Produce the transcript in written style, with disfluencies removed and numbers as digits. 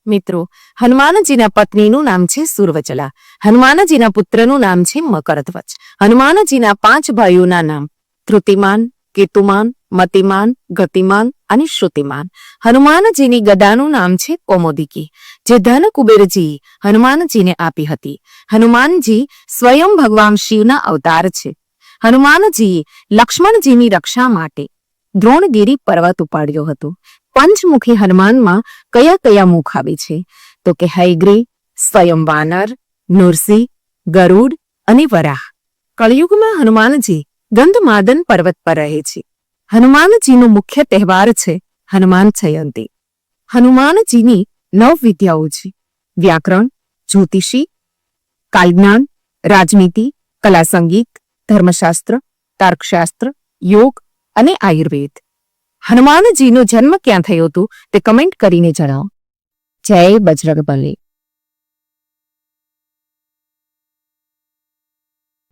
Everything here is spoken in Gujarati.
મિત્રો, હનુમાનજીના પત્નીનું નામ છે સુરવચલા. હનુમાનજીના પુત્રનું નામ છે મકરધ્વજ. હનુમાનજીના 5 ભાઈઓના નામ ધૃતિમાન, કેતુમાન, મતિમાન, ગતિમાન અને શ્રુતિમાન. હનુમાનજીની ગદાનું નામ છે કૌમોદિકી, જે ધન કુબેરજી હનુમાનજીને આપી હતી. હનુમાનજી સ્વયં ભગવાન શિવના અવતાર છે. હનુમાનજીએ લક્ષ્મણજીની રક્ષા માટે દ્રોણગીરી પર્વત ઉપાડ્યો હતો. પંચમુખી હનુમાનમાં કયા કયા મુખ આવે છે? તો કે હયગ્રીવ, સ્વયં વાનર, નૃસિંહ, ગરુડ અને વરાહ. કળિયુગમાં હનુમાનજી ગંધમાદન પર્વત પર રહે છે. હનુમાનજીનો મુખ્ય તહેવાર છે હનુમાન જયંતી. હનુમાનજીની 9 વિદ્યાઓ છે: વ્યાકરણ, જ્યોતિષી, કાલજ્ઞાન, રાજનીતિ, કલા સંગીત, ધર્મશાસ્ત્ર, તર્કશાસ્ત્ર, યોગ અને આયુર્વેદ. હનુમાનજીનો જન્મ ક્યાં થયો હતો તે કમેન્ટ કરીને જણાવો. જય બજરંગબલી.